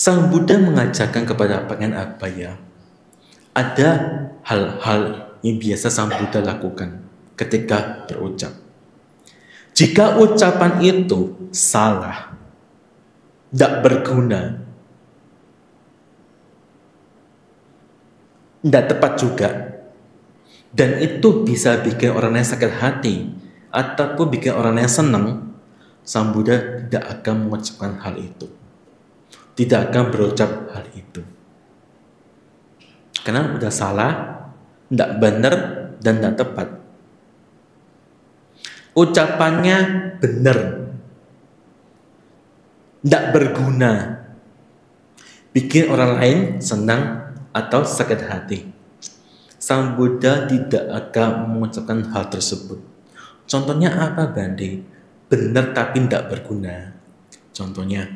Sang Buddha mengajarkan kepada Pangeran Abhaya, ada hal-hal yang biasa Sang Buddha lakukan ketika berucap. Jika ucapan itu salah, tidak berguna, tidak tepat juga, dan itu bisa bikin orang yang sakit hati ataupun bikin orang yang senang, Sang Buddha tidak akan mengucapkan hal itu, tidak akan berucap hal itu, karena udah salah, tidak benar, dan tidak tepat. Ucapannya benar, tidak berguna, bikin orang lain senang atau sakit hati, Sang Buddha tidak akan mengucapkan hal tersebut. Contohnya apa, Bante? Benar tapi tidak berguna. Contohnya,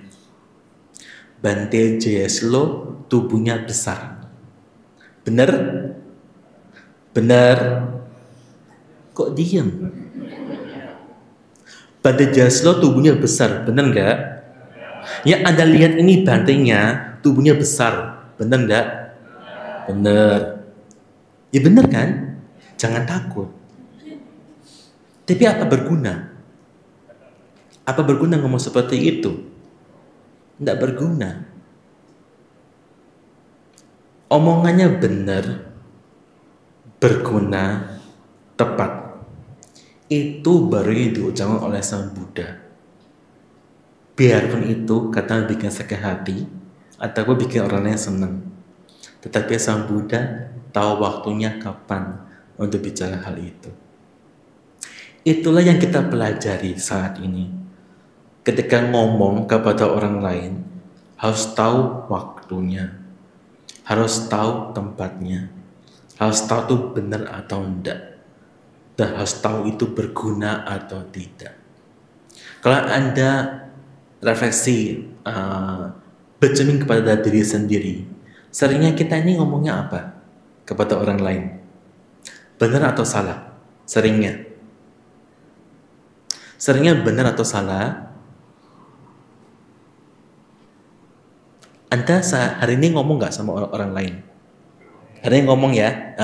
Bante Jayaslo tubuhnya besar. Benar? Benar? Kok diam? Bante Jayaslo tubuhnya besar, benar nggak? Ya Anda lihat ini bantenya, tubuhnya besar, benar nggak? Benar. Ya benar kan? Jangan takut. Tapi apa berguna? Apa berguna ngomong seperti itu? Tidak berguna. Omongannya benar, berguna, tepat. Itu baru yang diucapkan oleh Sang Buddha. Biarpun itu kata bikin sakit hati ataupun bikin orang lain senang, tetapi Sang Buddha tahu waktunya kapan untuk bicara hal itu. Itulah yang kita pelajari saat ini. Ketika ngomong kepada orang lain, harus tahu waktunya, harus tahu tempatnya, harus tahu itu benar atau enggak, dan harus tahu itu berguna atau tidak. Kalau Anda refleksi, bercermin kepada diri sendiri, seringnya kita ini ngomongnya apa kepada orang lain? Benar atau salah? Seringnya benar atau salah? Anda hari ini ngomong nggak sama orang lain? Hari ini ngomong ya.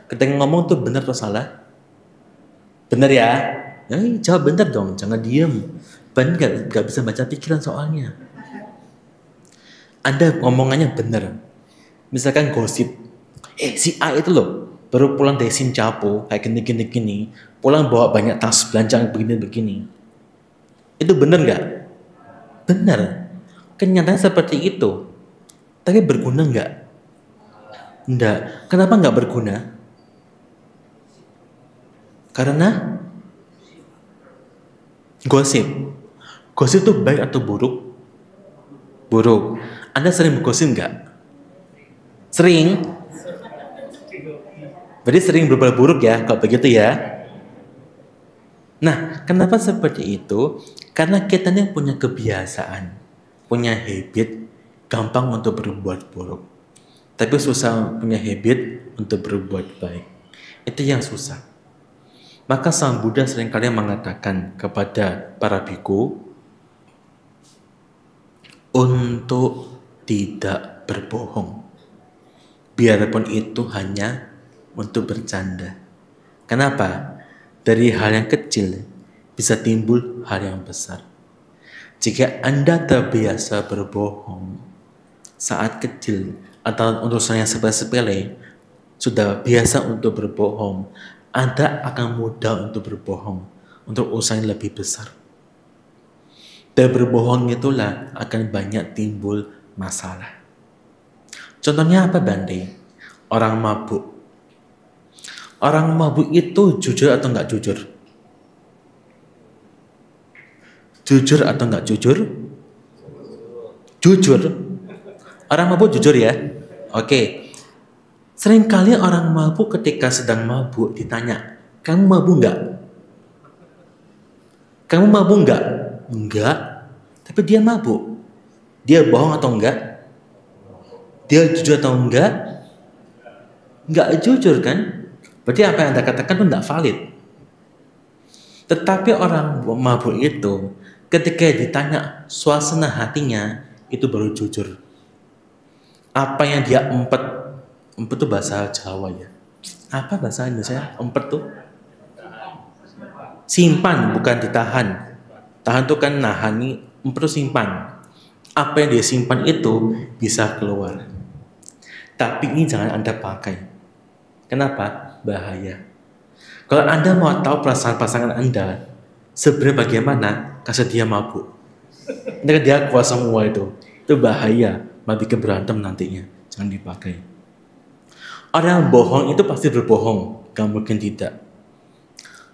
Ketika ngomong tuh benar atau salah? Benar ya? Jawab benar dong, jangan diem. Benar nggak bisa baca pikiran soalnya. Anda ngomongannya benar. Misalkan gosip, si A itu loh baru pulang dari Sincapo kayak gini, pulang bawa banyak tas belanja begini. Itu benar nggak? Benar. Kenyataannya seperti itu. Tapi berguna nggak? Enggak. Kenapa nggak berguna? Karena gosip. Gosip itu baik atau buruk? Buruk. Anda sering bergosip nggak? Sering? Berarti sering berbuat buruk ya, kalau begitu ya. Nah, kenapa seperti itu? Karena kita ini punya kebiasaan, punya habit, gampang untuk berbuat buruk. Tapi susah punya habit untuk berbuat baik. Itu yang susah. Maka Sang Buddha seringkali mengatakan kepada para biku untuk tidak berbohong. Biarpun itu hanya untuk bercanda. Kenapa? Dari hal yang kecil bisa timbul hal yang besar. Jika Anda terbiasa berbohong saat kecil atau urusan yang sepele, sudah biasa untuk berbohong, Anda akan mudah untuk berbohong untuk urusan yang lebih besar. Dan berbohong itulah akan banyak timbul masalah. Contohnya apa, Bante? Orang mabuk. Orang mabuk itu jujur atau enggak jujur? Jujur atau enggak jujur? Jujur. Orang mabuk jujur ya? Oke. Seringkali orang mabuk ketika sedang mabuk ditanya, kamu mabuk enggak? Kamu mabuk enggak? Enggak. Tapi dia mabuk. Dia bohong atau enggak? Dia jujur atau enggak? Enggak jujur kan? Berarti apa yang Anda katakan itu enggak valid. Tetapi orang mabuk itu ketika ditanya suasana hatinya, itu baru jujur. Apa yang dia empet, empet tuh bahasa Jawa ya. Apa bahasa Indonesia? Empet tuh simpan, bukan ditahan. Tahan tuh kan nahani, empet tuh simpan. Apa yang dia simpan itu bisa keluar. Tapi ini jangan Anda pakai. Kenapa? Bahaya. Kalau Anda mau tahu perasaan pasangan Anda sebenarnya bagaimana, kasih dia mabuk. Nanti dia kuat semua itu. Itu bahaya, malah bikin berantem nantinya. Jangan dipakai. Orang yang bohong itu pasti berbohong, gak mungkin tidak.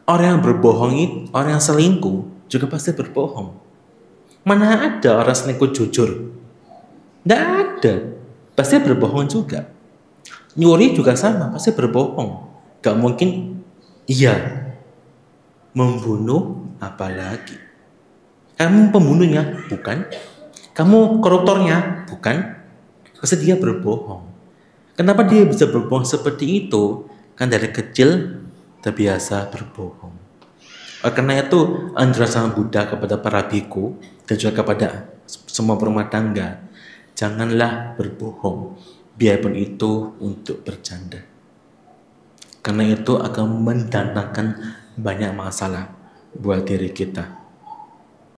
Orang yang berbohong itu, orang yang selingkuh juga pasti berbohong. Mana ada orang selingkuh jujur? Tidak ada. Pasti berbohong juga. Nyuri juga sama, pasti berbohong. Gak mungkin iya. Membunuh apalagi. Kamu pembunuhnya? Bukan. Kamu koruptornya? Bukan. Pasti dia berbohong. Kenapa dia bisa berbohong seperti itu? Kan dari kecil terbiasa berbohong. Karena itu anjuran Sang Buddha kepada para biku dan juga kepada semua berumah tangga, janganlah berbohong, biarpun itu untuk bercanda. Karena itu akan mendatangkan banyak masalah buat diri kita.